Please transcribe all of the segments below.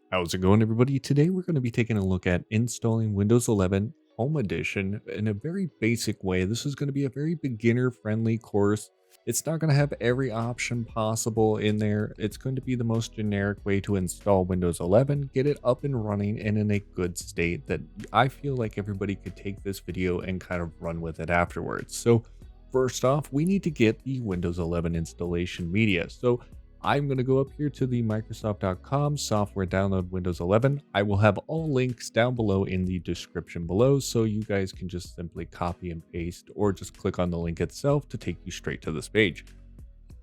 How's it going, everybody? Today we're going to be taking a look at installing Windows 11 Home Edition in a very basic way. This is going to be a very beginner-friendly course. It's not going to have every option possible in there. It's going to be the most generic way to install Windows 11, get it up and running and in a good state that I feel like everybody could take this video and kind of run with it afterwards. So first off, we need to get the Windows 11 installation media. So I'm going to go up here to the Microsoft.com software download Windows 11. I will have all links down below in the description below, so you guys can just simply copy and paste or just click on the link itself to take you straight to this page.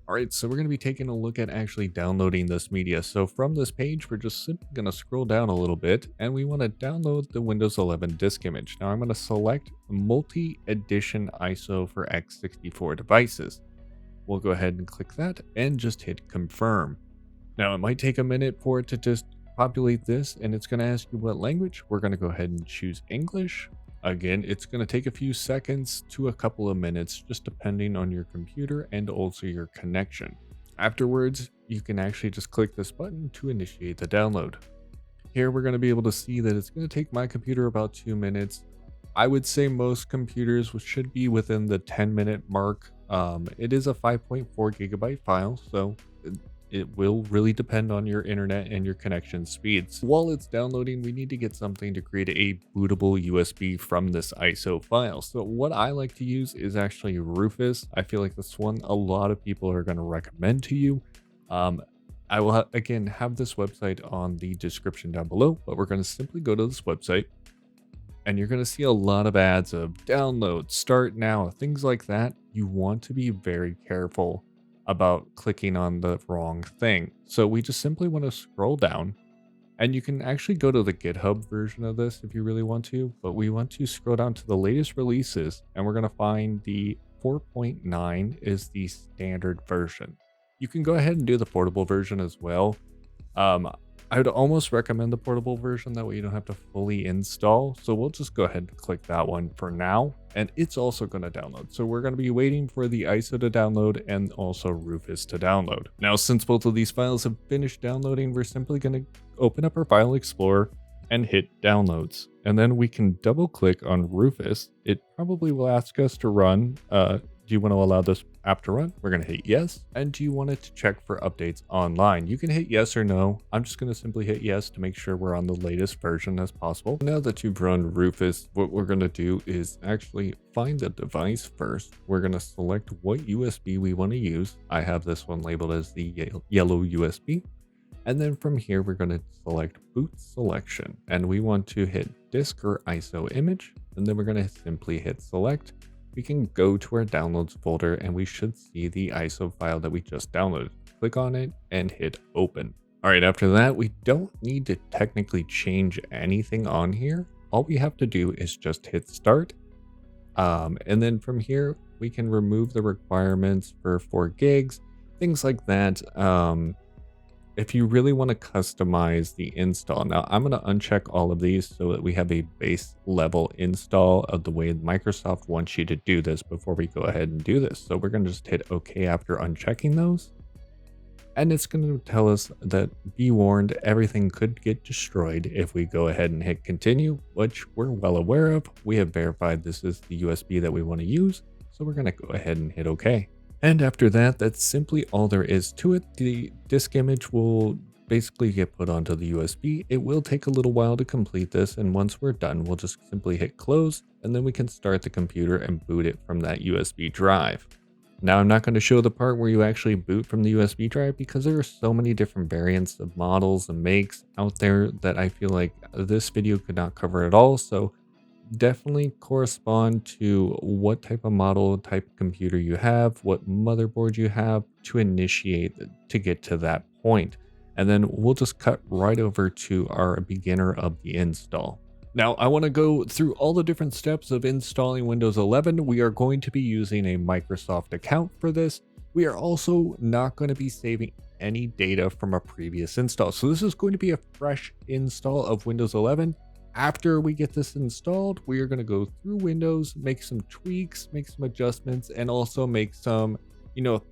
All right, so we're going to be taking a look at actually downloading this media. So from this page, we're just simply going to scroll down a little bit and we want to download the Windows 11 disk image. Now I'm going to select multi-edition ISO for x64 devices. We'll go ahead and click that and just hit confirm. Now it might take a minute for it to just populate this and it's going to ask you what language. We're going to go ahead and choose English. Again, it's going to take a few seconds to a couple of minutes, just depending on your computer and also your connection. Afterwards, you can actually just click this button to initiate the download. Here we're going to be able to see that it's going to take my computer about 2 minutes. I would say most computers should be within the 10-minute mark. It is a 5.4 gigabyte file, so it will really depend on your internet and your connection speeds. While it's downloading, we need to get something to create a bootable USB from this ISO file. So what I like to use is actually Rufus. I feel like this one a lot of people are going to recommend to you. I will again have this website on the description down below, but we're going to simply go to this website. And you're going to see a lot of ads of download, start now, things like that. You want to be very careful about clicking on the wrong thing. So we just simply want to scroll down and you can actually go to the GitHub version of this if you really want to, but we want to scroll down to the latest releases and we're going to find the 4.9 is the standard version. You can go ahead and do the portable version as well. I would almost recommend the portable version, that way you don't have to fully install. So we'll just go ahead and click that one for now. And it's also going to download. So we're going to be waiting for the ISO to download and also Rufus to download. Now, since both of these files have finished downloading, we're simply going to open up our File Explorer and hit Downloads. And then we can double click on Rufus. It probably will ask us to run. Do you want to allow this app to run? We're going to hit yes. And do you want it to check for updates online? You can hit yes or no. I'm just going to simply hit yes to make sure we're on the latest version as possible. Now that you've run Rufus, what we're going to do is actually find the device first. We're going to select what USB we want to use. I have this one labeled as the yellow USB. And then from here, we're going to select boot selection. And we want to hit disk or ISO image. And then we're going to simply hit select. We can go to our downloads folder and we should see the ISO file that we just downloaded. Click on it and hit open. All right, after that, we don't need to technically change anything on here. All we have to do is just hit start. And then from here, we can remove the requirements for 4 gigs, things like that. If you really want to customize the install, now I'm going to uncheck all of these so that we have a base level install of the way Microsoft wants you to do this before we go ahead and do this. So we're going to just hit OK after unchecking those. And it's going to tell us that be warned, everything could get destroyed if we go ahead and hit continue, which we're well aware of. We have verified this is the USB that we want to use. So we're going to go ahead and hit OK. And after that, that's simply all there is to it. The disk image will basically get put onto the USB. It will take a little while to complete this, and once we're done, we'll just simply hit close, and then we can start the computer and boot it from that USB drive. Now, I'm not going to show the part where you actually boot from the USB drive because there are so many different variants of models and makes out there that I feel like this video could not cover it all. So definitely correspond to what type of model, type of computer you have, what motherboard you have to initiate to get to that point. And then we'll just cut right over to our beginner of the install. Now, I want to go through all the different steps of installing Windows 11. We are going to be using a Microsoft account for this. We are also not going to be saving any data from a previous install. So this is going to be a fresh install of Windows 11. After we get this installed, we are going to go through Windows, make some tweaks, make some adjustments, and also make some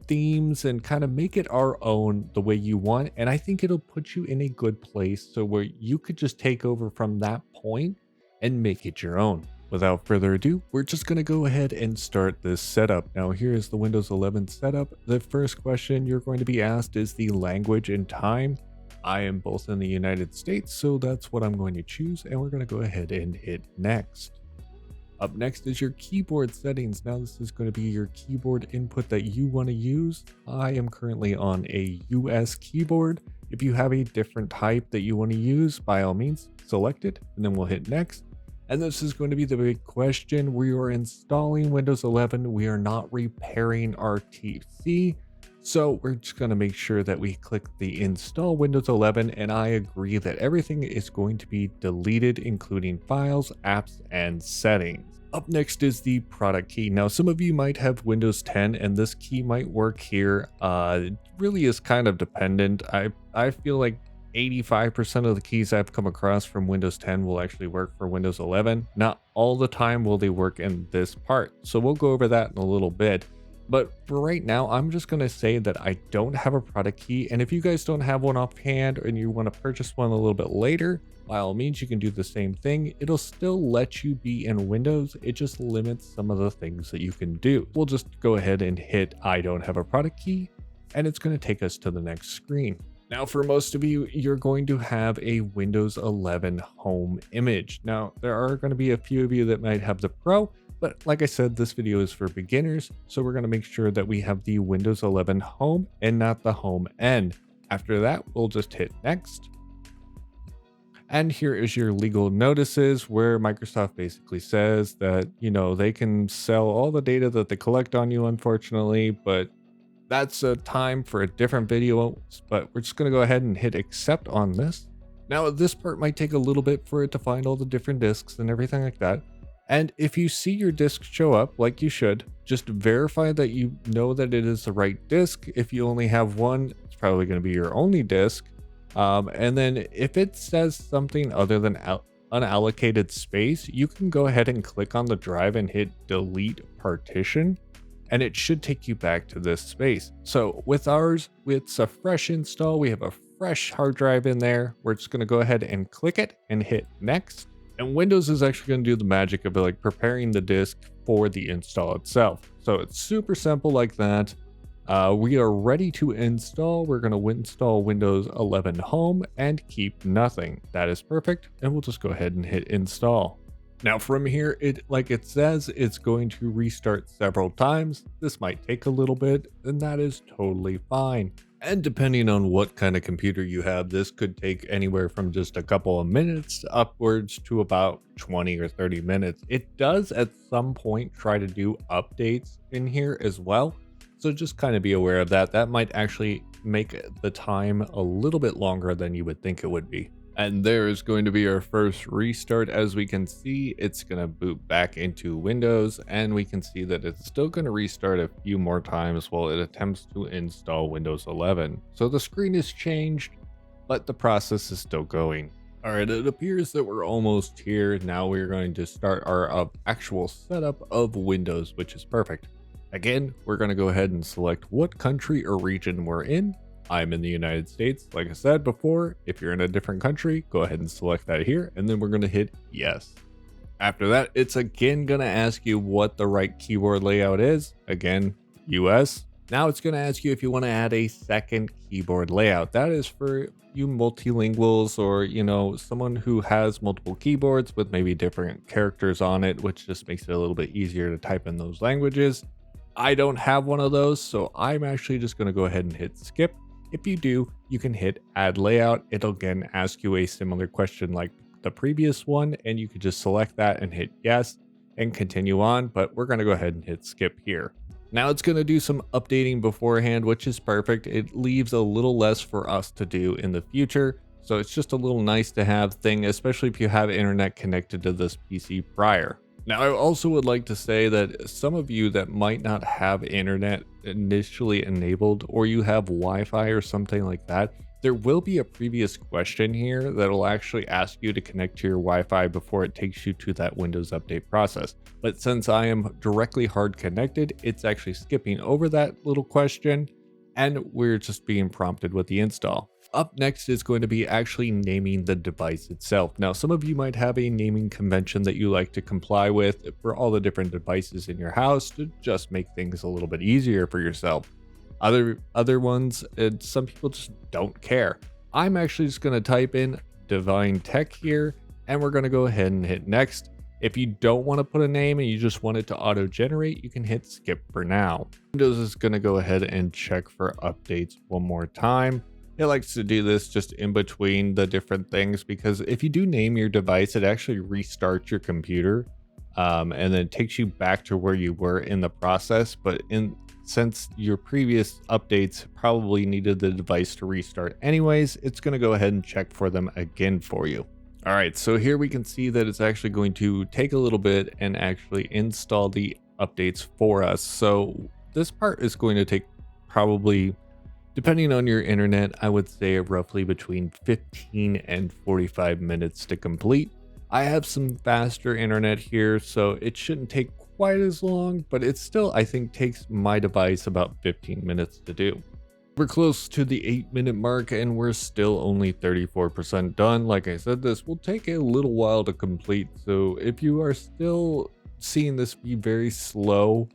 themes and kind of make it our own the way you want. And I think it'll put you in a good place so where you could just take over from that point and make it your own. Without further ado, we're just going to go ahead and start this setup. Now, here is the Windows 11 setup. The first question you're going to be asked is the language and time. I am both in the United States, so that's what I'm going to choose, and we're going to go ahead and hit next. Up next is your keyboard settings. Now, this is going to be your keyboard input that you want to use. I am currently on a US keyboard. If you have a different type that you want to use, by all means, select it, and then we'll hit next. And this is going to be the big question. We are installing Windows 11. We are not repairing our TC. So we're just going to make sure that we click the install Windows 11. And I agree that everything is going to be deleted, including files, apps, and settings. Up next is the product key. Now, some of you might have Windows 10 and this key might work here. It really is kind of dependent. I feel like 85% of the keys I've come across from Windows 10 will actually work for Windows 11. Not all the time will they work in this part. So we'll go over that in a little bit. But for right now, I'm just going to say that I don't have a product key. And if you guys don't have one offhand and you want to purchase one a little bit later, by all means, you can do the same thing. It'll still let you be in Windows. It just limits some of the things that you can do. We'll just go ahead and hit I don't have a product key, and it's going to take us to the next screen. Now, for most of you, you're going to have a Windows 11 home image. Now, there are going to be a few of you that might have the Pro, but like I said, this video is for beginners. So we're going to make sure that we have the Windows 11 home and not the home end. After that, we'll just hit next. And here is your legal notices where Microsoft basically says that, they can sell all the data that they collect on you, unfortunately, but that's a time for a different video, but we're just going to go ahead and hit accept on this. Now, this part might take a little bit for it to find all the different disks and everything like that. And if you see your disk show up like you should, just verify that you know that it is the right disk. If you only have one, it's probably going to be your only disk. And then if it says something other than unallocated space, you can go ahead and click on the drive and hit delete partition. And it should take you back to this space. So with ours, it's a fresh install. We have a fresh hard drive in there. We're just going to go ahead and click it and hit next. And Windows is actually going to do the magic of preparing the disk for the install itself. So it's super simple like that. We are ready to install. We're going to install Windows 11 Home and keep nothing. That is perfect. And we'll just go ahead and hit install. Now from here, like it says, it's going to restart several times. This might take a little bit, and that is totally fine. And depending on what kind of computer you have, this could take anywhere from just a couple of minutes upwards to about 20 or 30 minutes. It does at some point try to do updates in here as well. So just kind of be aware of that. That might actually make the time a little bit longer than you would think it would be. And there is going to be our first restart. As we can see, it's going to boot back into Windows, and we can see that it's still going to restart a few more times while it attempts to install Windows 11. So the screen is changed, but the process is still going. All right, it appears that we're almost here. Now we're going to start our actual setup of Windows, which is perfect. Again, we're going to go ahead and select what country or region we're in. I'm in the United States. Like I said before, if you're in a different country, go ahead and select that here, and then we're going to hit yes. After that, it's again going to ask you what the right keyboard layout is. Again, US. Now it's going to ask you if you want to add a second keyboard layout. That is for you multilinguals or, someone who has multiple keyboards with maybe different characters on it, which just makes it a little bit easier to type in those languages. I don't have one of those, so I'm actually just going to go ahead and hit skip. If you do, you can hit add layout. It'll again ask you a similar question like the previous one, and you could just select that and hit yes and continue on, but we're going to go ahead and hit skip here. Now it's going to do some updating beforehand, which is perfect. It leaves a little less for us to do in the future, so it's just a little nice to have thing, especially if you have internet connected to this PC prior. Now, I also would like to say that some of you that might not have internet initially enabled, or you have Wi-Fi or something like that, There will be a previous question here that'll actually ask you to connect to your Wi-Fi before it takes you to that Windows update process. But since I am directly hard connected, it's actually skipping over that little question and we're just being prompted with the install. Up next is going to be actually naming the device itself. Now, some of you might have a naming convention that you like to comply with for all the different devices in your house to just make things a little bit easier for yourself. Other ones, some people just don't care. I'm actually just going to type in Divine Tech here, and we're going to go ahead and hit next. If you don't want to put a name and you just want it to auto generate, you can hit skip for now. Windows is going to go ahead and check for updates one more time. It likes to do this just in between the different things because if you do name your device, it actually restarts your computer and then takes you back to where you were in the process. But since your previous updates probably needed the device to restart anyways, it's going to go ahead and check for them again for you. All right, so here we can see that it's actually going to take a little bit and actually install the updates for us. So this part is going to take probably, depending on your internet, I would say roughly between 15 and 45 minutes to complete. I have some faster internet here, so it shouldn't take quite as long, but it still, I think, takes my device about 15 minutes to do. We're close to the 8-minute mark and we're still only 34% done. Like I said, this will take a little while to complete. So if you are still seeing this be very slow,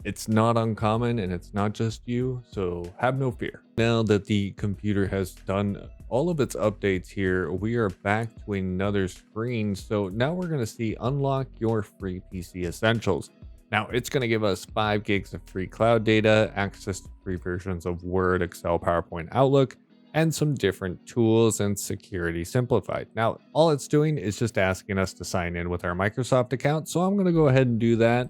it's not uncommon and it's not just you, so have no fear. Now that the computer has done all of its updates here, we are back to another screen. So now we're going to see unlock your free PC essentials. Now it's going to give us 5 gigs of free cloud data, access to free versions of Word, Excel, PowerPoint, Outlook, and some different tools and security simplified. Now, all it's doing is just asking us to sign in with our Microsoft account. So I'm going to go ahead and do that.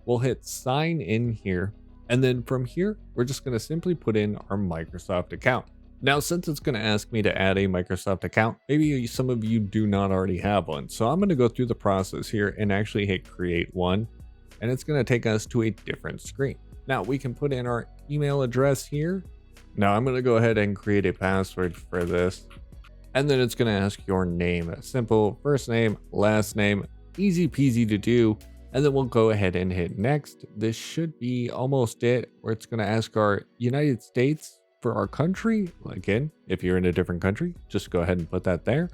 We'll hit sign in here. And then from here, we're just going to simply put in our Microsoft account. Now, since it's going to ask me to add a Microsoft account, maybe some of you do not already have one. So I'm going to go through the process here and actually hit create one. And it's going to take us to a different screen. Now we can put in our email address here. Now I'm going to go ahead and create a password for this. And then it's going to ask your name, a simple first name, last name, easy peasy to do. And then we'll go ahead and hit next. This should be almost it, where it's going to ask our United States for our country. Again, if you're in a different country, just go ahead and put that there.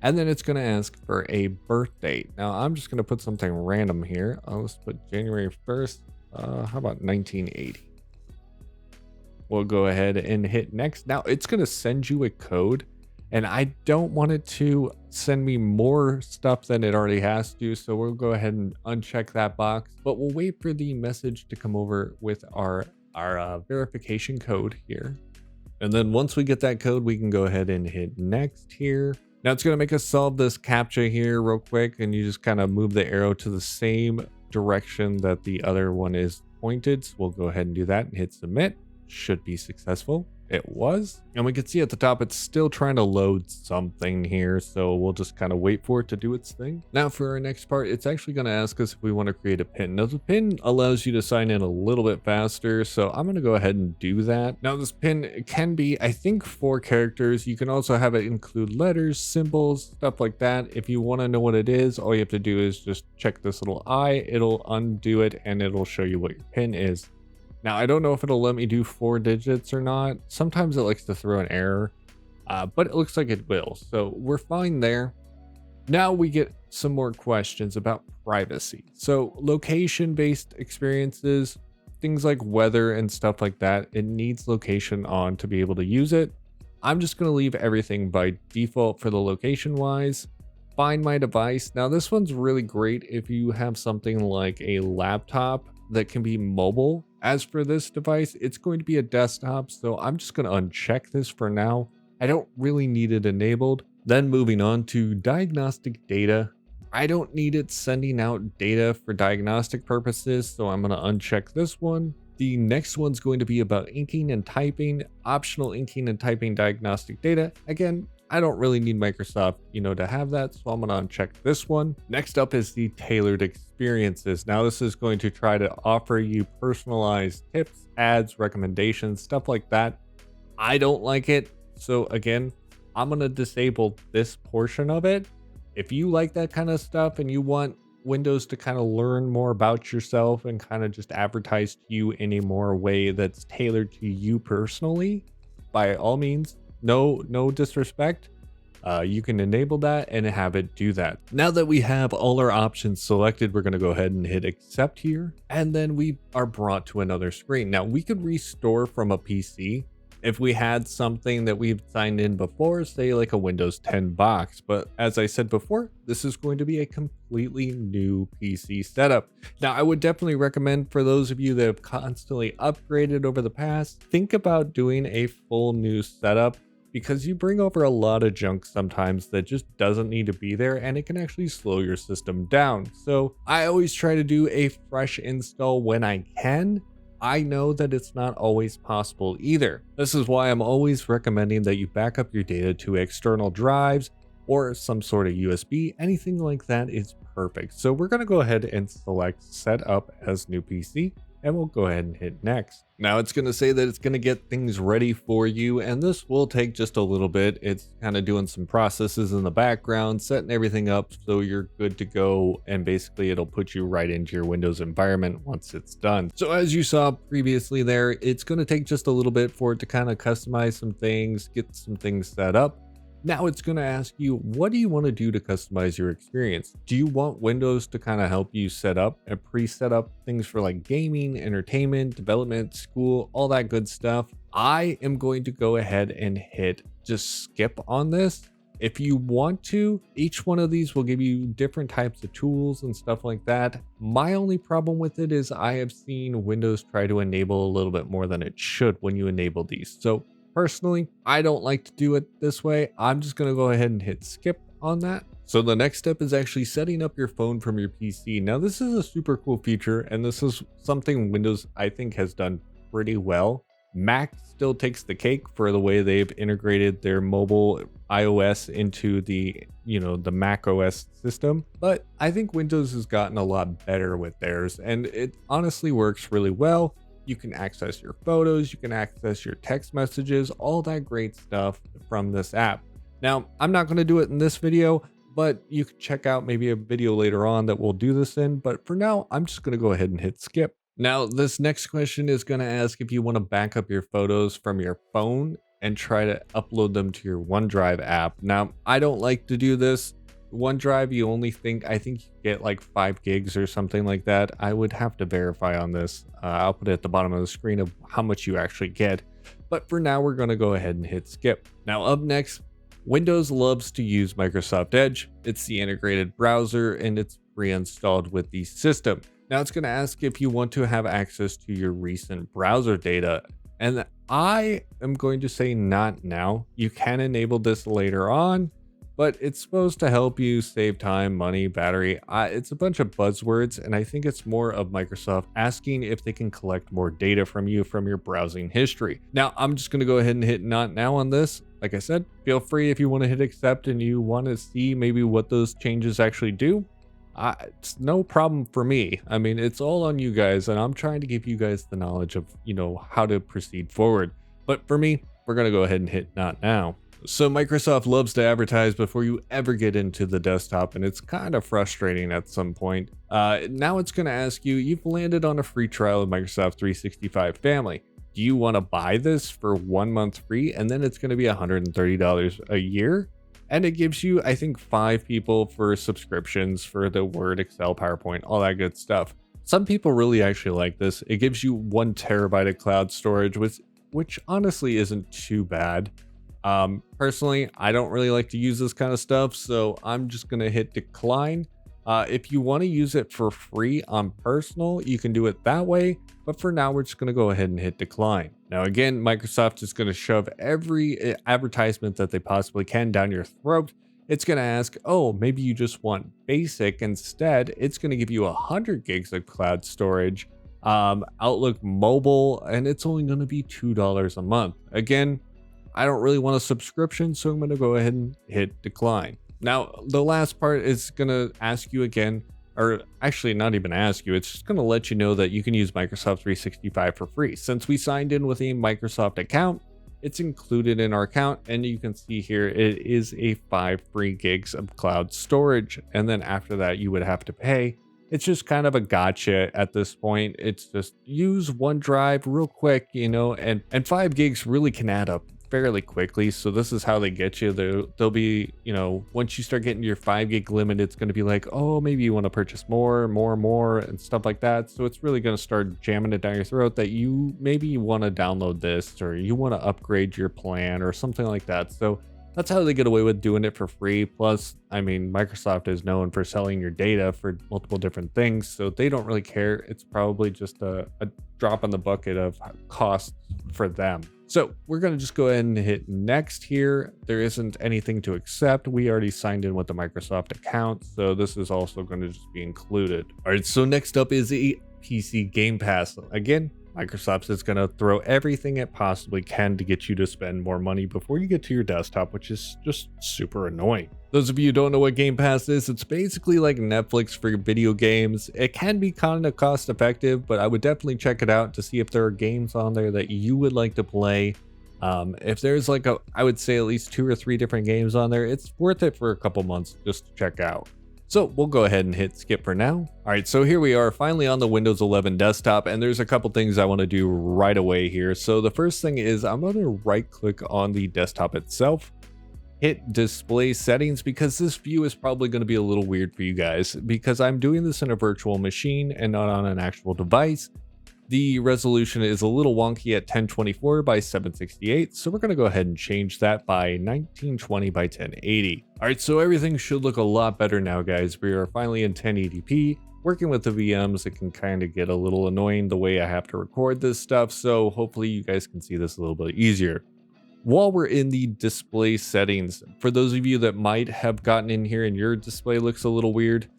And then it's going to ask for a birth date. Now I'm just going to put something random here. I'll just put January 1st. How about 1980? We'll go ahead and hit next. Now it's going to send you a code and I don't want it to send me more stuff than it already has to. So we'll go ahead and uncheck that box, but we'll wait for the message to come over with our verification code here. And then once we get that code, we can go ahead and hit next here. Now it's going to make us solve this CAPTCHA here real quick, and you just kind of move the arrow to the same direction that the other one is pointed. So we'll go ahead and do that and hit submit. Should be successful. It was. And we can see at the top, it's still trying to load something here. So we'll just kind of wait for it to do its thing. Now for our next part, it's actually going to ask us if we want to create a PIN. Now the PIN allows you to sign in a little bit faster. So I'm going to go ahead and do that. Now this PIN can be, I think, 4 characters. You can also have it include letters, symbols, stuff like that. If you want to know what it is, all you have to do is just check this little I. It'll undo it and it'll show you what your PIN is. Now, I don't know if it'll let me do 4 digits or not. Sometimes it likes to throw an error, but it looks like it will. So we're fine there. Now we get some more questions about privacy. So location-based experiences, things like weather and stuff like that, it needs location on to be able to use it. I'm just going to leave everything by default for the location-wise. Find my device. Now, this one's really great if you have something like a laptop that can be mobile. As for this device, it's going to be a desktop, so I'm just going to uncheck this for now. I don't really need it enabled. Then moving on to diagnostic data. I don't need it sending out data for diagnostic purposes, so I'm going to uncheck this one. The next one's going to be about inking and typing, optional inking and typing diagnostic data. Again, I don't really need Microsoft, to have that, so I'm going to uncheck this one. Next up is the tailored experiences. Now this is going to try to offer you personalized tips, ads, recommendations, stuff like that. I don't like it, So again, I'm going to disable this portion of it. If you like that kind of stuff and you want Windows to kind of learn more about yourself and kind of just advertise to you in a more way that's tailored to you personally, by all means, no disrespect, you can enable that and have it do that. Now that we have all our options selected, we're going to go ahead and hit accept here, and then we are brought to another screen. Now we could restore from a PC if we had something that we've signed in before, say like a Windows 10 box. But as I said before, this is going to be a completely new PC setup. Now, I would definitely recommend for those of you that have constantly upgraded over the past, think about doing a full new setup, because you bring over a lot of junk sometimes that just doesn't need to be there, and it can actually slow your system down. So I always try to do a fresh install when I can. I know that it's not always possible either. This is why I'm always recommending that you back up your data to external drives or some sort of USB. Anything like that is perfect. So we're going to go ahead and select set up as new PC, and we'll go ahead and hit next. Now it's going to say that it's going to get things ready for you, and this will take just a little bit. It's kind of doing some processes in the background, setting everything up so you're good to go, and basically it'll put you right into your Windows environment once it's done. So as you saw previously there, it's going to take just a little bit for it to kind of customize some things, get some things set up. Now it's going to ask you, what do you want to do to customize your experience? Do you want Windows to kind of help you set up and pre-set up things for like gaming, entertainment, development, school, all that good stuff? I am going to go ahead and hit just skip on this. If you want to, each one of these will give you different types of tools and stuff like that. My only problem with it is I have seen Windows try to enable a little bit more than it should when you enable these. So personally, I don't like to do it this way. I'm just going to go ahead and hit skip on that. So the next step is actually setting up your phone from your PC. Now this is a super cool feature, and this is something Windows I think has done pretty well. Mac still takes the cake for the way they've integrated their mobile iOS into the Mac OS system, but I think Windows has gotten a lot better with theirs, and it honestly works really well. You can access your photos, you can access your text messages, all that great stuff from this app. Now, I'm not going to do it in this video, but you can check out maybe a video later on that we'll do this in. But for now, I'm just going to go ahead and hit skip. Now, this next question is going to ask if you want to back up your photos from your phone and try to upload them to your OneDrive app. Now, I don't like to do this. OneDrive, you only I think you get like 5 gigs or something like that. I would have to verify on this. I'll put it at the bottom of the screen of how much you actually get. But for now, we're going to go ahead and hit skip. Now up next, Windows loves to use Microsoft Edge. It's the integrated browser, and it's pre-installed with the system. Now it's going to ask if you want to have access to your recent browser data. And I am going to say not now. You can enable this later on, but it's supposed to help you save time, money, battery. It's a bunch of buzzwords, and I think it's more of Microsoft asking if they can collect more data from you from your browsing history. Now, I'm just going to go ahead and hit not now on this. Like I said, feel free if you want to hit accept and you want to see maybe what those changes actually do. It's no problem for me. I mean, it's all on you guys, and I'm trying to give you guys the knowledge of, how to proceed forward. But for me, we're going to go ahead and hit not now. So Microsoft loves to advertise before you ever get into the desktop, and it's kind of frustrating at some point. Now it's going to ask you, you've landed on a free trial of Microsoft 365 Family. Do you want to buy this for 1 month free? And then it's going to be $130 a year. And it gives you, I think, 5 people for subscriptions for the Word, Excel, PowerPoint, all that good stuff. Some people really actually like this. It gives you 1 terabyte of cloud storage, which honestly isn't too bad. Personally, I don't really like to use this kind of stuff, so I'm just going to hit decline. If you want to use it for free on personal, you can do it that way. But for now, we're just going to go ahead and hit decline. Now, again, Microsoft is going to shove every advertisement that they possibly can down your throat. It's going to ask, oh, maybe you just want basic. Instead, it's going to give you 100 gigs of cloud storage, Outlook mobile, and it's only going to be $2 a month. Again, I don't really want a subscription, so I'm going to go ahead and hit decline. Now, the last part is going to ask you again, or actually not even ask you, it's just going to let you know that you can use Microsoft 365 for free. Since we signed in with a Microsoft account, it's included in our account, and you can see here it is a 5 free gigs of cloud storage, and then after that you would have to pay. It's just kind of a gotcha at this point. It's just use OneDrive real quick, and 5 gigs really can add up fairly quickly. So this is how they get you. They'll be, once you start getting to your 5 gig limit, it's going to be like, oh, maybe you want to purchase more, and stuff like that. So it's really going to start jamming it down your throat that you want to download this, or you want to upgrade your plan or something like that. So that's how they get away with doing it for free. Plus, I mean, Microsoft is known for selling your data for multiple different things, so they don't really care. It's probably just a drop in the bucket of costs for them. So we're going to just go ahead and hit next here. There isn't anything to accept. We already signed in with the Microsoft account, so this is also going to just be included. All right, so next up is a PC Game Pass. Again, Microsoft is going to throw everything it possibly can to get you to spend more money before you get to your desktop, which is just super annoying. Those of you who don't know what Game Pass is, it's basically like Netflix for video games. It can be kind of cost effective, but I would definitely check it out to see if there are games on there that you would like to play. If there's I would say at least 2 or 3 different games on there, it's worth it for a couple months just to check out. So we'll go ahead and hit skip for now. All right, so here we are finally on the Windows 11 desktop, and there's a couple things I want to do right away here. So the first thing is I'm going to right click on the desktop itself, hit display settings, because this view is probably going to be a little weird for you guys because I'm doing this in a virtual machine and not on an actual device. The resolution is a little wonky at 1024 by 768, so we're going to go ahead and change that by 1920 by 1080. All right, so everything should look a lot better now, guys. We are finally in 1080p. Working with the VMs, it can kind of get a little annoying the way I have to record this stuff, so hopefully you guys can see this a little bit easier. While we're in the display settings, for those of you that might have gotten in here and your display looks a little weird,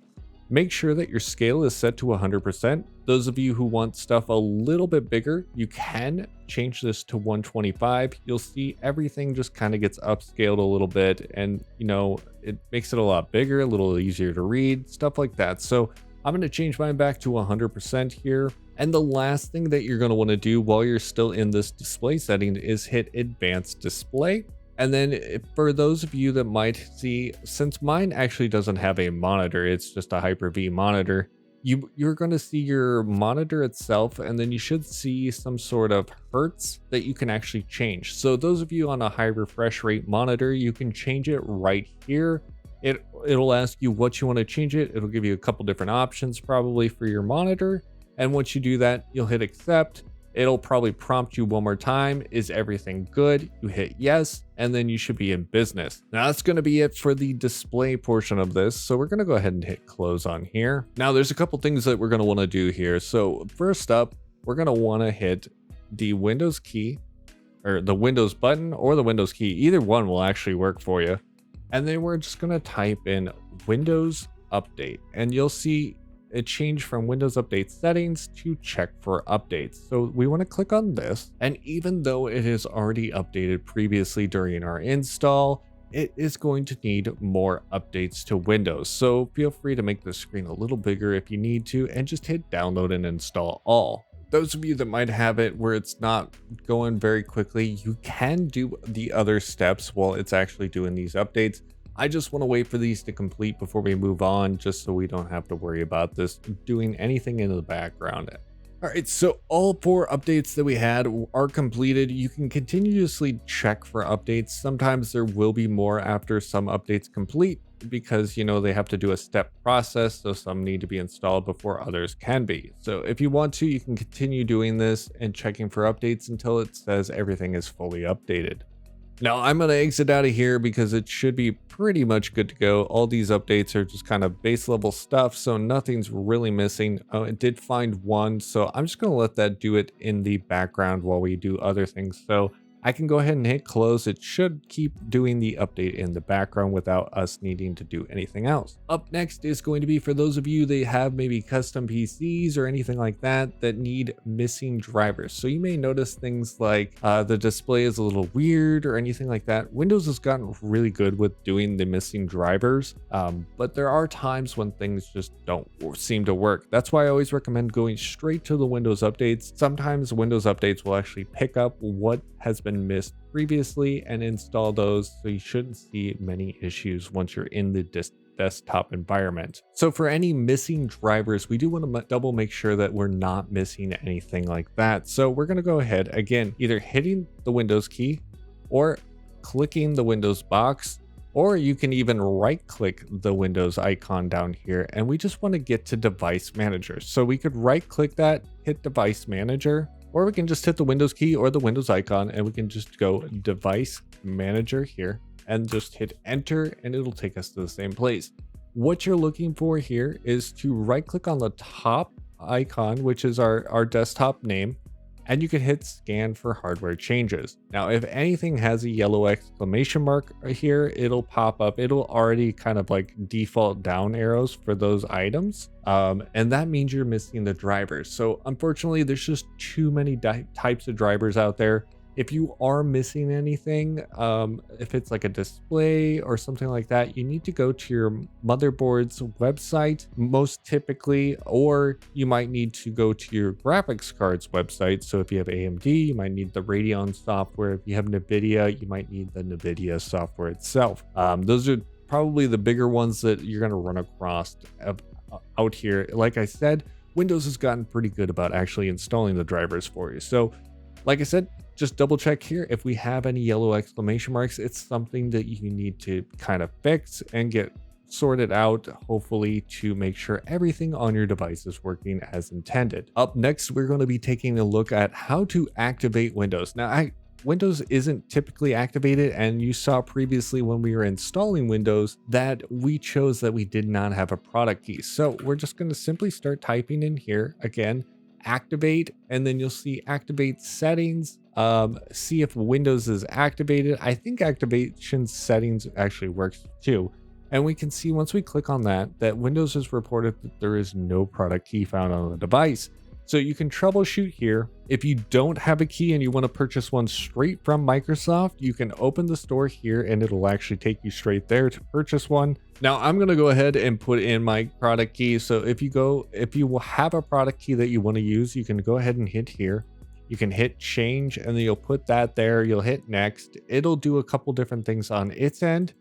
make sure that your scale is set to 100%. Those of you who want stuff a little bit bigger, you can change this to 125. You'll see everything just kind of gets upscaled a little bit, and it makes it a lot bigger, a little easier to read, stuff like that. So I'm going to change mine back to 100% here. And the last thing that you're going to want to do while you're still in this display setting is hit advanced display. And then for those of you that might see, since mine actually doesn't have a monitor, it's just a Hyper-V monitor, you're going to see your monitor itself, and then you should see some sort of hertz that you can actually change. So those of you on a high refresh rate monitor, you can change it right here. It'll ask you what you want to change it. It'll give you a couple different options probably for your monitor. And once you do that, you'll hit accept. It'll probably prompt you one more time. Is everything good? You hit yes, and then you should be in business. Now that's going to be it for the display portion of this. So we're going to go ahead and hit close on here. Now there's a couple things that we're going to want to do here. So first up, we're going to want to hit the Windows key, or the Windows button, or the Windows key. Either one will actually work for you. And then we're just going to type in Windows Update, and you'll see it changed from Windows Update settings to check for updates. So we want to click on this, and even though it is already updated previously during our install, it is going to need more updates to Windows. So feel free to make the screen a little bigger if you need to, and just hit download and install all. Those of you that might have it where it's not going very quickly, you can do the other steps while it's actually doing these updates. I just want to wait for these to complete before we move on, just so we don't have to worry about this doing anything in the background. All right, so all 4 updates that we had are completed. You can continuously check for updates. Sometimes there will be more after some updates complete because, they have to do a step process, so some need to be installed before others can be. So if you want to, you can continue doing this and checking for updates until it says everything is fully updated. Now I'm going to exit out of here because it should be pretty much good to go. All these updates are just kind of base level stuff, so nothing's really missing. It did find one, so I'm just going to let that do it in the background while we do other things. So I can go ahead and hit close. It should keep doing the update in the background without us needing to do anything else. Up next is going to be for those of you that have maybe custom PCs or anything like that that need missing drivers. So you may notice things like the display is a little weird or anything like that. Windows has gotten really good with doing the missing drivers, but there are times when things just don't seem to work. That's why I always recommend going straight to the Windows updates. Sometimes Windows updates will actually pick up what has been missed previously and install those, so you shouldn't see many issues once you're in the desktop environment. So for any missing drivers, we do want to double make sure that we're not missing anything like that. So we're going to go ahead again, either hitting the Windows key or clicking the Windows box, or you can even right click the Windows icon down here, and we just want to get to device manager. So we could right click that, hit device manager, or we can just hit the Windows key or the Windows icon, and we can just go device manager here and just hit enter, and it'll take us to the same place. What you're looking for here is to right click on the top icon, which is our desktop name, and you can hit scan for hardware changes. Now, if anything has a yellow exclamation mark here, it'll pop up. It'll already kind of like default down arrows for those items. And that means you're missing the drivers. So unfortunately, there's just too many types of drivers out there. If you are missing anything, if it's like a display or something like that, you need to go to your motherboard's website most typically, or you might need to go to your graphics card's website. So if you have AMD, you might need the Radeon software. If you have NVIDIA, you might need the NVIDIA software itself. Those are probably the bigger ones that you're going to run across out here. Like I said, Windows has gotten pretty good about actually installing the drivers for you. So like I said, just double check here. If we have any yellow exclamation marks, it's something that you need to kind of fix and get sorted out, hopefully, to make sure everything on your device is working as intended. Up next, we're going to be taking a look at how to activate Windows. Now, Windows isn't typically activated, and you saw previously when we were installing Windows that we chose that we did not have a product key. So we're just going to simply start typing in here again, activate, and then you'll see activate settings. See if Windows is activated. I think activation settings actually works too. And we can see once we click on that Windows has reported that there is no product key found on the device. So you can troubleshoot here. If you don't have a key and you want to purchase one straight from Microsoft, you can open the store here and it'll actually take you straight there to purchase one. Now I'm going to go ahead and put in my product key. So if you have a product key that you want to use, you can go ahead and hit here. You can hit change, and then you'll put that there. You'll hit next. It'll do a couple different things on its end.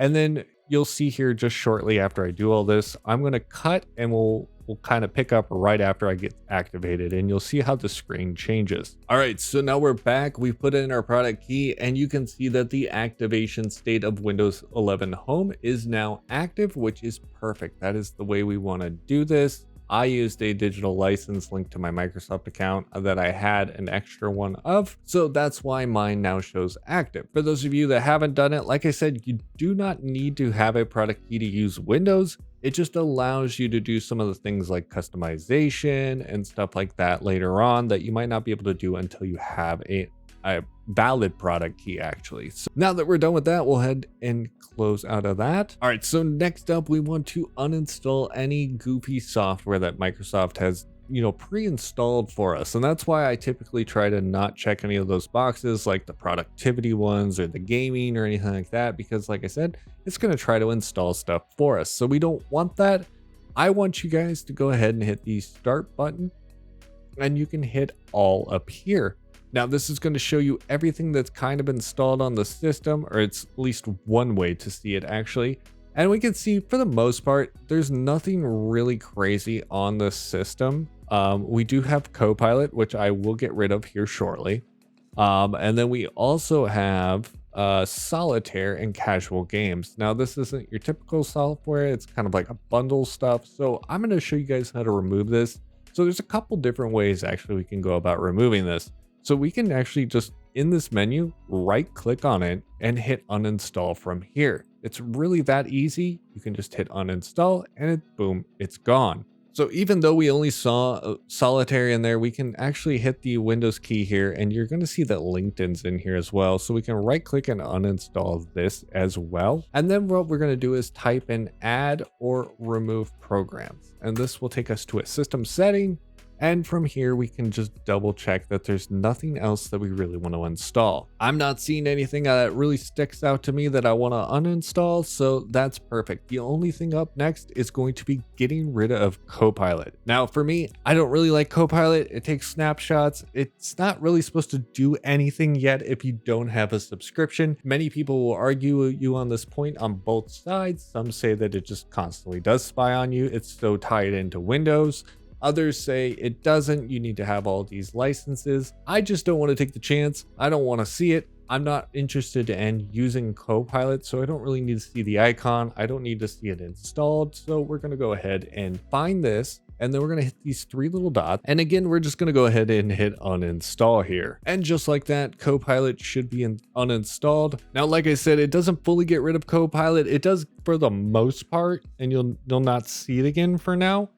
And then you'll see here just shortly after I do all this, I'm going to cut, and we'll kind of pick up right after I get activated, and you'll see how the screen changes. All right, so now we're back. We've put in our product key, and you can see that the activation state of Windows 11 Home is now active, which is perfect. That is the way we want to do this. I used a digital license linked to my Microsoft account that I had an extra one of, so that's why mine now shows active. For those of you that haven't done it, like I said, you do not need to have a product key to use Windows. It just allows you to do some of the things like customization and stuff like that later on that you might not be able to do until you have a valid product key actually. So now that we're done with that, we'll head and close out of that. All right, so next up, we want to uninstall any goofy software that Microsoft has, pre-installed for us. And that's why I typically try to not check any of those boxes like the productivity ones or the gaming or anything like that, because like I said, it's going to try to install stuff for us. So we don't want that. I want you guys to go ahead and hit the start button, and you can hit all up here. Now, this is going to show you everything that's kind of installed on the system, or it's at least one way to see it actually. And we can see for the most part, there's nothing really crazy on the system. We do have Copilot, which I will get rid of here shortly. And then we also have Solitaire and Casual Games. Now, this isn't your typical software. It's kind of like a bundle stuff. So I'm going to show you guys how to remove this. So there's a couple different ways actually we can go about removing this. So we can actually just in this menu, right click on it and hit uninstall from here. It's really that easy. You can just hit uninstall and boom, it's gone. So even though we only saw Solitaire in there, we can actually hit the Windows key here, and you're going to see that LinkedIn's in here as well. So we can right click and uninstall this as well. And then what we're going to do is type in add or remove programs. And this will take us to a system setting. And from here, we can just double check that there's nothing else that we really want to install. I'm not seeing anything that really sticks out to me that I want to uninstall, so that's perfect. The only thing up next is going to be getting rid of Copilot. Now, for me, I don't really like Copilot. It takes snapshots. It's not really supposed to do anything yet if you don't have a subscription. Many people will argue you on this point on both sides. Some say that it just constantly does spy on you. It's so tied into Windows. Others say it doesn't, you need to have all these licenses. I just don't want to take the chance. I don't want to see it. I'm not interested in using Copilot, so I don't really need to see the icon. I don't need to see it installed. So we're going to go ahead and find this. And then we're going to hit these three little dots. And again, we're just going to go ahead and hit uninstall here. And just like that, Copilot should be uninstalled. Now, like I said, it doesn't fully get rid of Copilot. It does for the most part, and you'll not see it again for now.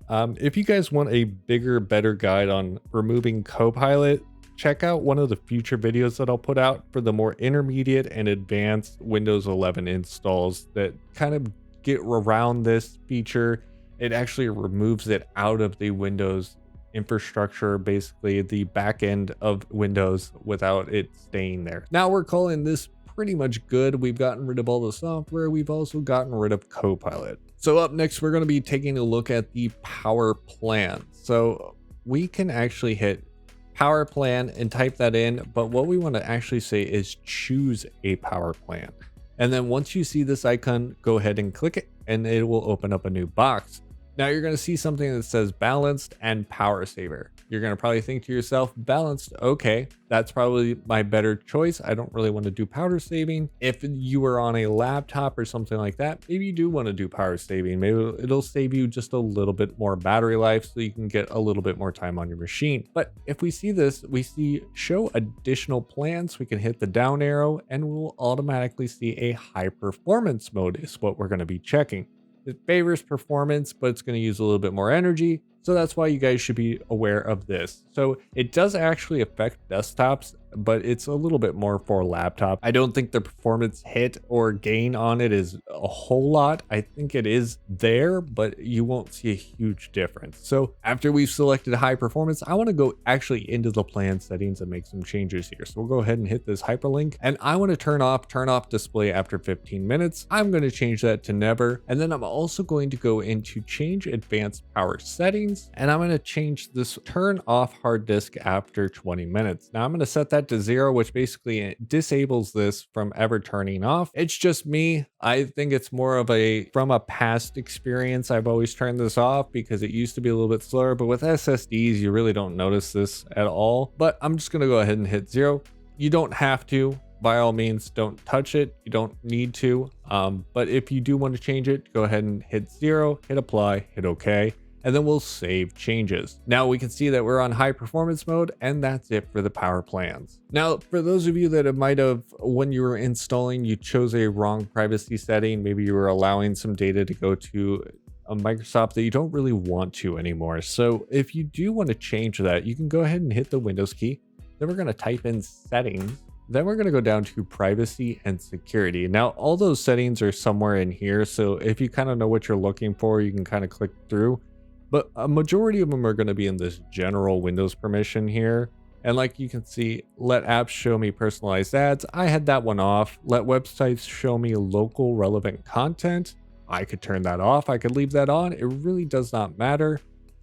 If you guys want a bigger, better guide on removing Copilot, check out one of the future videos that I'll put out for the more intermediate and advanced Windows 11 installs that kind of get around this feature. It actually removes it out of the Windows infrastructure, basically the back end of Windows, without it staying there. Now we're calling this pretty much good. We've gotten rid of all the software. We've also gotten rid of Copilot. So up next, we're going to be taking a look at the power plan. So we can actually hit power plan and type that in, but what we want to actually say is choose a power plan. And then once you see this icon, go ahead and click it and it will open up a new box. Now you're going to see something that says balanced and power saver. You're going to probably think to yourself, balanced, okay, that's probably my better choice. I don't really want to do power saving. If you were on a laptop or something like that, maybe you do want to do power saving. Maybe it'll save you just a little bit more battery life so you can get a little bit more time on your machine. But if we see this, we see show additional plans. We can hit the down arrow and we'll automatically see a high performance mode is what we're going to be checking. It favors performance, but it's going to use a little bit more energy. So that's why you guys should be aware of this. So it does actually affect desktops, but it's a little bit more for laptop. I don't think the performance hit or gain on it is a whole lot. I think it is there, but you won't see a huge difference. So after we've selected high performance, I want to go actually into the plan settings and make some changes here. So we'll go ahead and hit this hyperlink and I want to turn off display after 15 minutes. I'm going to change that to never. And then I'm also going to go into change advanced power settings. And I'm going to change this turn off hard disk after 20 minutes. Now I'm going to set that to 0, which basically disables this from ever turning off. It's just me. I think it's more of from a past experience. I've always turned this off because it used to be a little bit slower, but with SSDs, you really don't notice this at all. But I'm just going to go ahead and hit 0. You don't have to. By all means, don't touch it. You don't need to. But if you do want to change it, go ahead and hit 0, hit apply, hit OK. And then we'll save changes. Now we can see that we're on high performance mode, and that's it for the power plans. Now, for those of you that might have, when you were installing, you chose a wrong privacy setting, maybe you were allowing some data to go to a Microsoft that you don't really want to anymore. So if you do want to change that, you can go ahead and hit the Windows key. Then we're going to type in settings. Then we're going to go down to privacy and security. Now, all those settings are somewhere in here. So if you kind of know what you're looking for, you can kind of click through. But a majority of them are going to be in this general Windows permission here. And like you can see, let apps show me personalized ads. I had that one off. Let websites show me local relevant content. I could turn that off. I could leave that on. It really does not matter.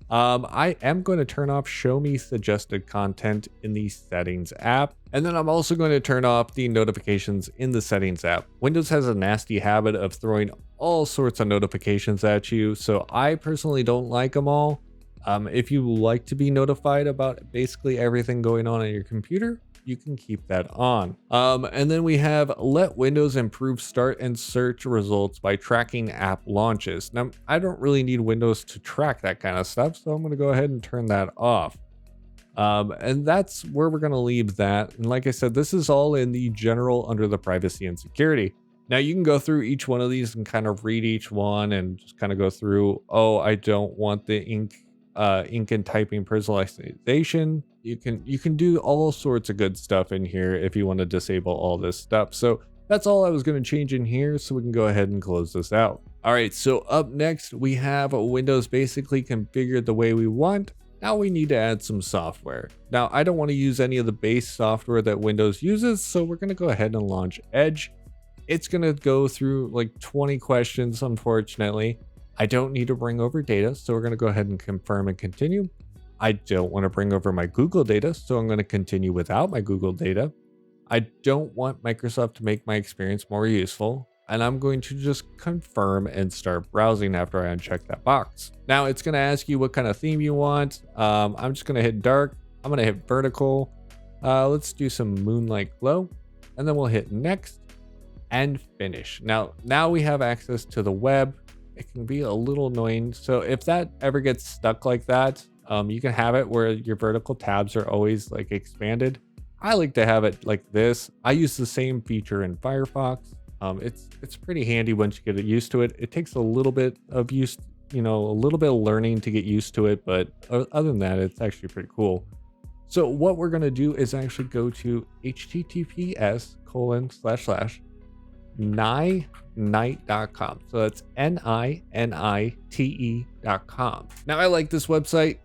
I am going to turn off show me suggested content in the settings app. And then I'm also going to turn off the notifications in the settings app. Windows has a nasty habit of throwing all sorts of notifications at you. So I personally don't like them all. If you like to be notified about basically everything going on your computer, you can keep that on. And then we have let Windows improve start and search results by tracking app launches. Now, I don't really need Windows to track that kind of stuff, so I'm going to go ahead and turn that off. And that's where we're going to leave that. And like I said, this is all in the general under the privacy and security. Now you can go through each one of these and kind of read each one and just kind of go through, oh, I don't want the ink and typing personalization. You can do all sorts of good stuff in here if you want to disable all this stuff. So that's all I was going to change in here, so we can go ahead and close this out. All right, so up next we have Windows basically configured the way we want. Now we need to add some software. Now I don't want to use any of the base software that Windows uses, so we're going to go ahead and launch Edge. It's going to go through like 20 questions, unfortunately. I don't need to bring over data, so we're going to go ahead and confirm and continue. I don't want to bring over my Google data, so I'm going to continue without my Google data. I don't want Microsoft to make my experience more useful, and I'm going to just confirm and start browsing after I uncheck that box. Now it's going to ask you what kind of theme you want. I'm just going to hit dark. I'm going to hit vertical. Let's do some moonlight glow, and then we'll hit next and finish. Now we have access to the web. It can be a little annoying. So if that ever gets stuck like that, you can have it where your vertical tabs are always like expanded. I like to have it like this. I use the same feature in Firefox. It's pretty handy once you get used to it. It takes a little bit of use, a little bit of learning to get used to it, but other than that, it's actually pretty cool. So what we're gonna do is actually go to https://ninite.com. So that's NINITE.com. Now I like this website.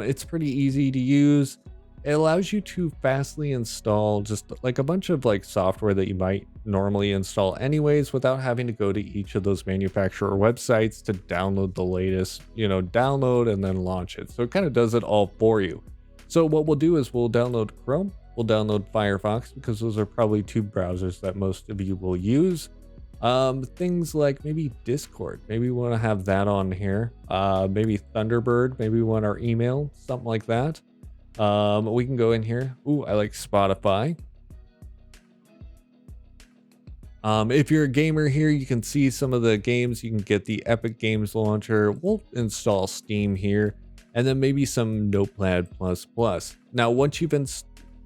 It's pretty easy to use. It allows you to fastly install just like a bunch of like software that you might normally install anyways without having to go to each of those manufacturer websites to download the latest, download and then launch it. So it kind of does it all for you. So what we'll do is we'll download Chrome, we'll download Firefox because those are probably two browsers that most of you will use. Things like maybe Discord, maybe we want to have that on here. Maybe Thunderbird, maybe we want our email, something like that. We can go in here. Ooh, I like Spotify. If you're a gamer here, you can see some of the games. You can get the Epic Games Launcher. We'll install Steam here, and then maybe some Notepad++. Now, once you've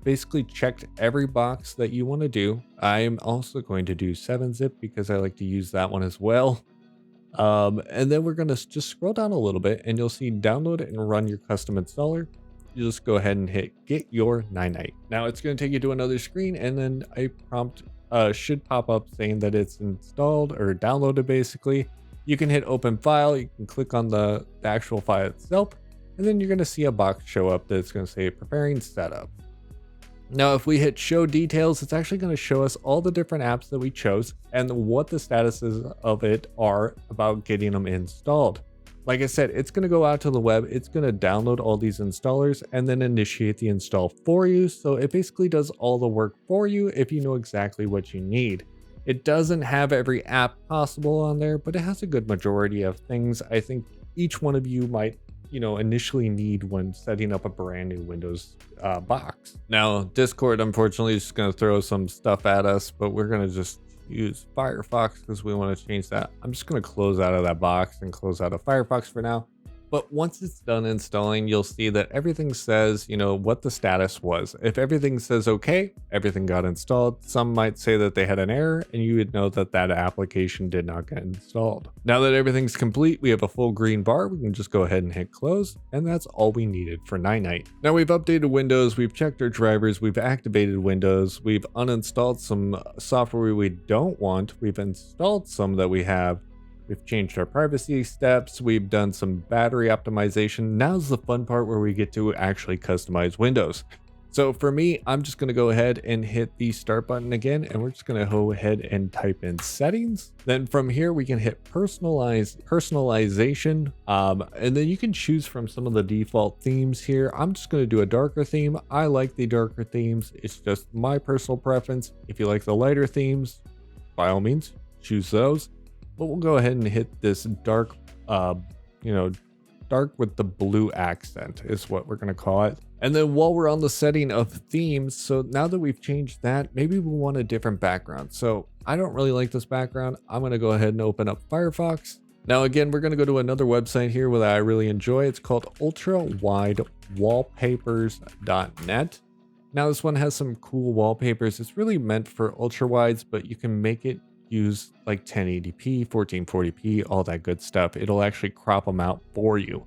basically checked every box that you want to do, I'm also going to do 7-zip because I like to use that one as well. And then we're going to just scroll down a little bit, and you'll see download and run your custom installer. You just go ahead and hit get your Ninite. Now it's going to take you to another screen, and then a prompt should pop up saying that it's installed or downloaded basically. You can hit open file, you can click on the actual file itself, and then you're going to see a box show up that's going to say preparing setup. Now if we hit show details, it's actually going to show us all the different apps that we chose and what the statuses of it are about getting them installed. Like I said, it's going to go out to the web, it's going to download all these installers and then initiate the install for you. So it basically does all the work for you if you know exactly what you need. It doesn't have every app possible on there, but it has a good majority of things I think each one of you might, initially need when setting up a brand new Windows box. Now, Discord, unfortunately, is just going to throw some stuff at us, but we're going to just use Firefox because we want to change that. I'm just going to close out of that box and close out of Firefox for now. But once it's done installing, you'll see that everything says, what the status was. If everything says okay, everything got installed. Some might say that they had an error, and you would know that that application did not get installed. Now that everything's complete, we have a full green bar. We can just go ahead and hit close, and that's all we needed for Ninite. Now we've updated Windows, we've checked our drivers, we've activated Windows, we've uninstalled some software we don't want, we've installed some that we have. We've changed our privacy steps. We've done some battery optimization. Now's the fun part where we get to actually customize Windows. So for me, I'm just going to go ahead and hit the start button again, and we're just going to go ahead and type in settings. Then from here, we can hit personalization. And then you can choose from some of the default themes here. I'm just going to do a darker theme. I like the darker themes. It's just my personal preference. If you like the lighter themes, by all means, choose those. But we'll go ahead and hit this dark, dark with the blue accent is what we're going to call it. And then while we're on the setting of themes, so now that we've changed that, maybe we want a different background. So I don't really like this background. I'm going to go ahead and open up Firefox. Now, again, we're going to go to another website here that I really enjoy. It's called ultrawidewallpapers.net. Now, this one has some cool wallpapers. It's really meant for ultra wides, but you can make it use like 1080p, 1440p, all that good stuff. It'll actually crop them out for you.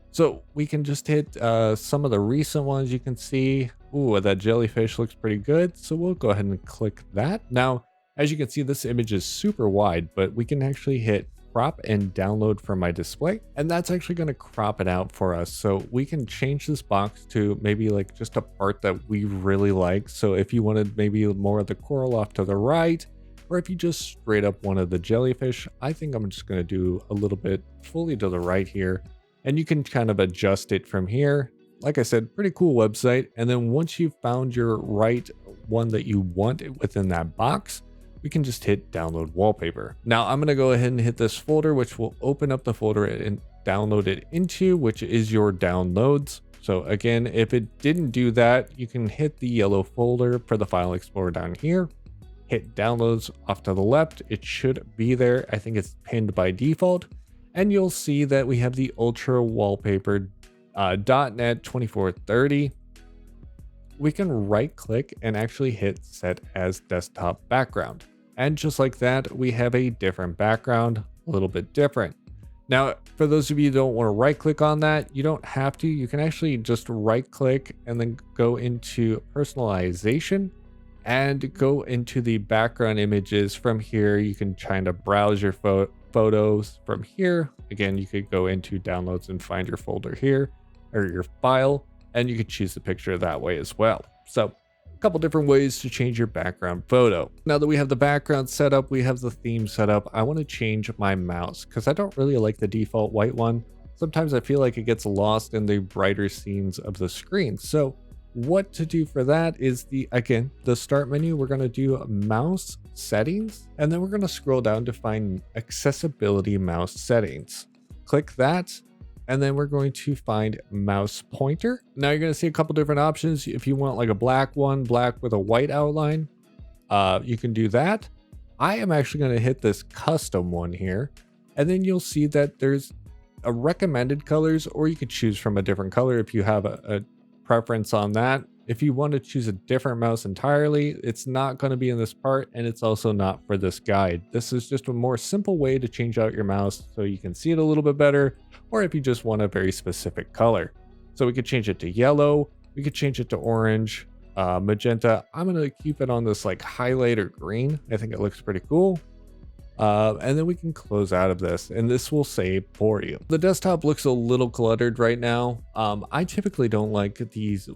So we can just hit some of the recent ones you can see. Ooh, that jellyfish looks pretty good. So we'll go ahead and click that. Now, as you can see, this image is super wide, but we can actually hit crop and download from my display, and that's actually going to crop it out for us. So we can change this box to maybe like just a part that we really like. So if you wanted maybe more of the coral off to the right, or if you just straight up wanted the jellyfish, I think I'm just going to do a little bit fully to the right here, and you can kind of adjust it from here. Like I said, pretty cool website. And then once you've found your right one that you want within that box, we can just hit download wallpaper. Now I'm going to go ahead and hit this folder, which will open up the folder and download it into, which is your downloads. So again, if it didn't do that, you can hit the yellow folder for the file explorer down here, hit downloads off to the left. It should be there. I think it's pinned by default. And you'll see that we have the ultra wallpaper .NET 2430. We can right click and actually hit set as desktop background. And just like that, we have a different background, a little bit different. Now, for those of you who don't want to right click on that, you don't have to. You can actually just right click and then go into personalization and go into the background images. From here, you can kind of browse your photos from here. Again, you could go into downloads and find your folder here or your file, and you could choose the picture that way as well. So a couple different ways to change your background photo. Now that we have the background set up, we have the theme set up. I want to change my mouse because I don't really like the default white one. Sometimes I feel like it gets lost in the brighter scenes of the screen. So what to do for that is the start menu. We're going to do mouse settings, and then we're going to scroll down to find accessibility mouse settings. Click that, and then we're going to find mouse pointer. Now you're going to see a couple different options. If you want like a black one, black with a white outline, you can do that. I am actually going to hit this custom one here, and then you'll see that there's a recommended colors, or you could choose from a different color if you have a preference on that. If you want to choose a different mouse entirely, it's not going to be in this part, and it's also not for this guide. This is just a more simple way to change out your mouse so you can see it a little bit better, or if you just want a very specific color. So we could change it to yellow, we could change it to orange, magenta. I'm going to keep it on this like highlighter green. I think it looks pretty cool. And then we can close out of this, and this will save for you. The desktop looks a little cluttered right now. I typically don't like these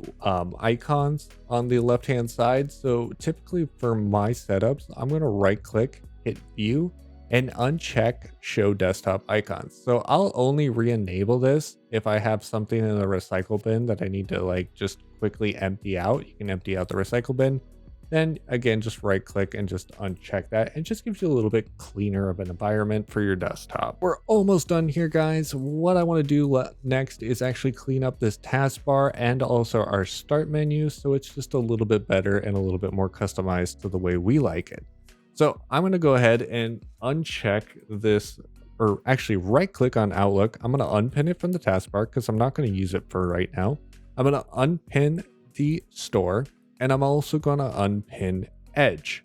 icons on the left hand side. So typically for my setups, I'm going to right click, hit view, and uncheck show desktop icons. So I'll only re-enable this if I have something in the recycle bin that I need to like just quickly empty out. You can empty out the recycle bin. Then again, just right click and just uncheck that. It just gives you a little bit cleaner of an environment for your desktop. We're almost done here, guys. What I want to do next is actually clean up this taskbar and also our start menu, so it's just a little bit better and a little bit more customized to the way we like it. So I'm going to go ahead and uncheck this, or actually right click on Outlook. I'm going to unpin it from the taskbar because I'm not going to use it for right now. I'm going to unpin the store. And I'm also going to unpin Edge.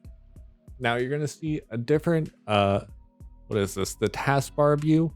Now you're going to see a different, what is this? The taskbar view.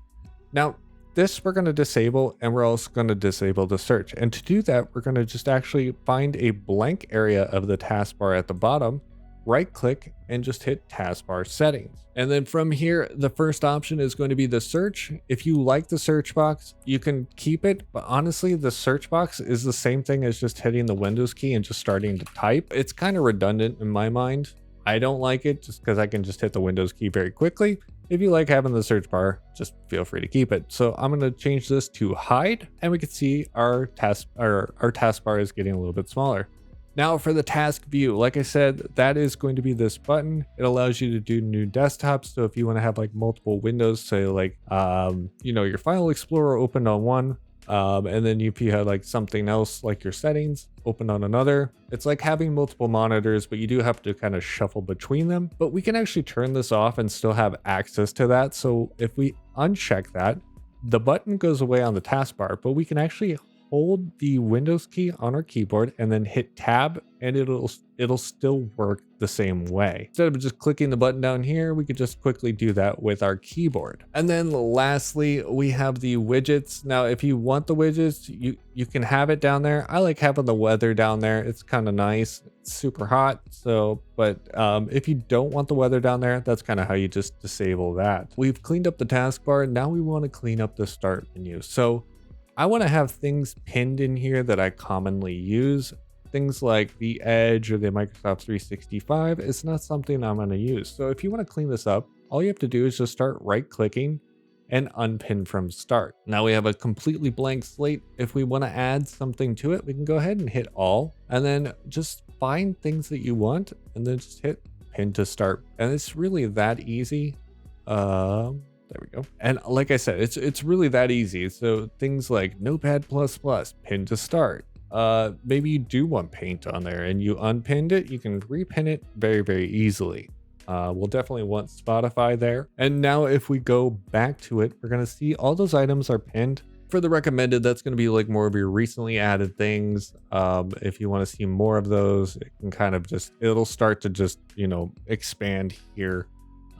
Now this we're going to disable, and we're also going to disable the search. And to do that, we're going to just actually find a blank area of the taskbar at the bottom, right click, and just hit taskbar settings. And then from here, the first option is going to be the search. If you like the search box, you can keep it. But honestly, the search box is the same thing as just hitting the Windows key and just starting to type. It's kind of redundant in my mind. I don't like it just because I can just hit the Windows key very quickly. If you like having the search bar, just feel free to keep it. So I'm going to change this to hide, and we can see our taskbar is getting a little bit smaller. Now for the task view, like I said, that is going to be this button. It allows you to do new desktops. So if you want to have like multiple windows, say like, your file explorer opened on one, and then if you had like something else like your settings open on another, it's like having multiple monitors, but you do have to kind of shuffle between them. But we can actually turn this off and still have access to that. So if we uncheck that, the button goes away on the taskbar, but we can actually hold the Windows key on our keyboard and then hit tab, and it'll still work the same way. Instead of just clicking the button down here, we could just quickly do that with our keyboard. And then lastly, we have the widgets. Now, if you want the widgets, you can have it down there. I like having the weather down there. It's kind of nice. It's super hot. So, but if you don't want the weather down there, that's kind of how you just disable that. We've cleaned up the taskbar. Now we want to clean up the start menu. So I want to have things pinned in here that I commonly use. Things like the Edge or the Microsoft 365 is not something I'm going to use. So if you want to clean this up, all you have to do is just start right clicking and unpin from start. Now we have a completely blank slate. If we want to add something to it, we can go ahead and hit all and then just find things that you want and then just hit pin to start. And it's really that easy. There we go. And like I said, it's really that easy. So things like Notepad++, pin to start. Maybe you do want paint on there and you unpinned it, you can repin it very, very easily. We'll definitely want Spotify there. And now if we go back to it, we're going to see all those items are pinned. For the recommended, that's going to be like more of your recently added things. If you want to see more of those, it can kind of it'll start to just, expand here.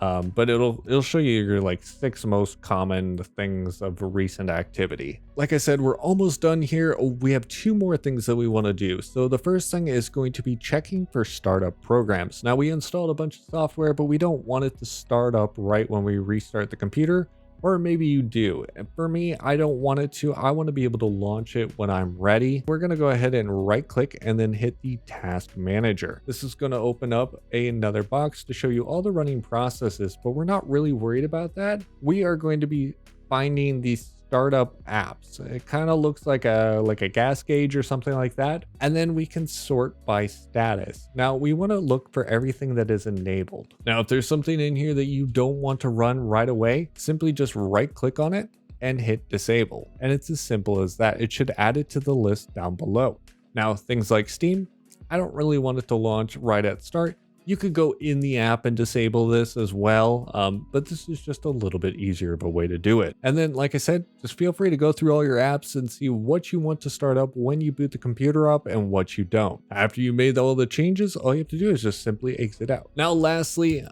But it'll show you your like 6 most common things of recent activity. Like I said, we're almost done here. We have 2 more things that we want to do. So the first thing is going to be checking for startup programs. Now we installed a bunch of software, but we don't want it to start up right when we restart the computer. Or maybe you do. And for me, I don't want it to. I want to be able to launch it when I'm ready. We're going to go ahead and right click and then hit the task manager. This is going to open up another box to show you all the running processes, but we're not really worried about that. We are going to be finding these startup apps. It kind of looks like a gas gauge or something like that. And then we can sort by status. Now we want to look for everything that is enabled. Now, if there's something in here that you don't want to run right away, simply just right click on it and hit disable. And it's as simple as that. It should add it to the list down below. Now, things like Steam, I don't really want it to launch right at start. You could go in the app and disable this as well, but this is just a little bit easier of a way to do it. And then, like I said, just feel free to go through all your apps and see what you want to start up when you boot the computer up and what you don't. After you made all the changes, all you have to do is just simply exit out. Now, lastly,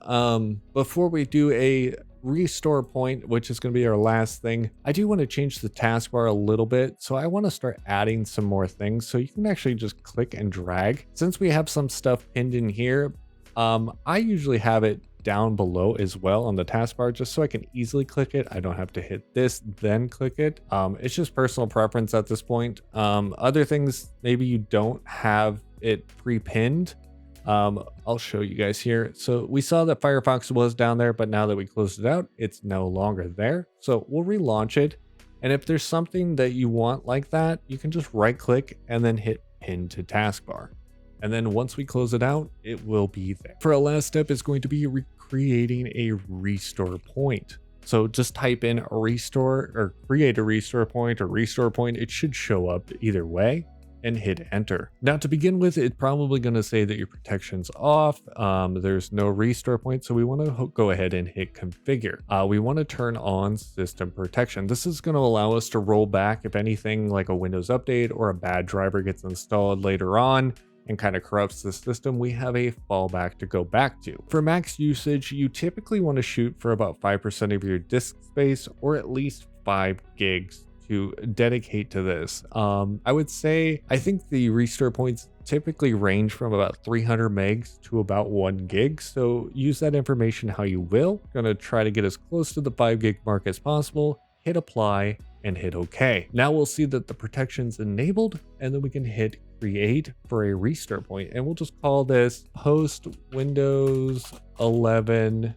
before we do a restore point, which is going to be our last thing, I do want to change the taskbar a little bit. So I want to start adding some more things. So you can actually just click and drag. Since we have some stuff pinned in here, I usually have it down below as well on the taskbar just so I can easily click it. I don't have to hit this, then click it. It's just personal preference at this point. Other things, maybe you don't have it pre-pinned. I'll show you guys here. So we saw that Firefox was down there, but now that we closed it out, it's no longer there. So we'll relaunch it. And if there's something that you want like that, you can just right click and then hit pin to taskbar. And then once we close it out, it will be there. For our last step is going to be creating a restore point. So just type in a restore or create a restore point or restore point. It should show up either way and hit enter. Now to begin with, it's probably going to say that your protection's off. There's no restore point. So we want to go ahead and hit configure. We want to turn on system protection. This is going to allow us to roll back if anything like a Windows update or a bad driver gets installed later on and kind of corrupts the system, we have a fallback to go back to. For max usage, you typically want to shoot for about 5% of your disk space or at least 5 gigs to dedicate to this. I would say, I think the restore points typically range from about 300 megs to about 1 gig. So use that information how you will. Gonna try to get as close to the 5 gig mark as possible, hit apply and hit OK. Now we'll see that the protection's enabled and then we can hit create for a restore point. And we'll just call this post Windows 11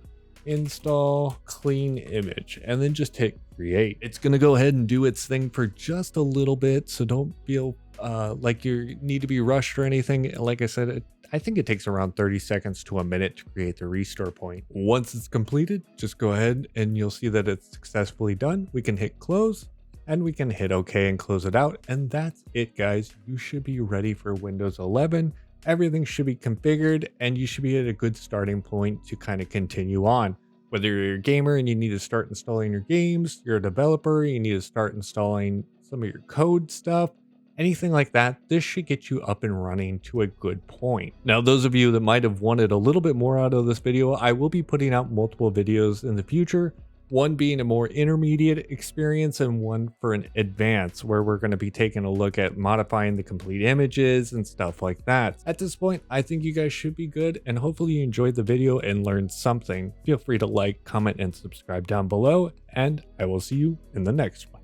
install clean image and then just hit create. It's going to go ahead and do its thing for just a little bit. So don't feel like you need to be rushed or anything. Like I said, I think it takes around 30 seconds to a minute to create the restore point. Once it's completed, just go ahead and you'll see that it's successfully done. We can hit close and we can hit OK and close it out. And that's it, guys. You should be ready for Windows 11. Everything should be configured and you should be at a good starting point to kind of continue on. Whether you're a gamer and you need to start installing your games, you're a developer, you need to start installing some of your code stuff, anything like that, this should get you up and running to a good point. Now, those of you that might have wanted a little bit more out of this video, I will be putting out multiple videos in the future, one being a more intermediate experience and one for an advanced, where we're going to be taking a look at modifying the complete images and stuff like that. At this point, I think you guys should be good, and hopefully you enjoyed the video and learned something. Feel free to like, comment, and subscribe down below, and I will see you in the next one.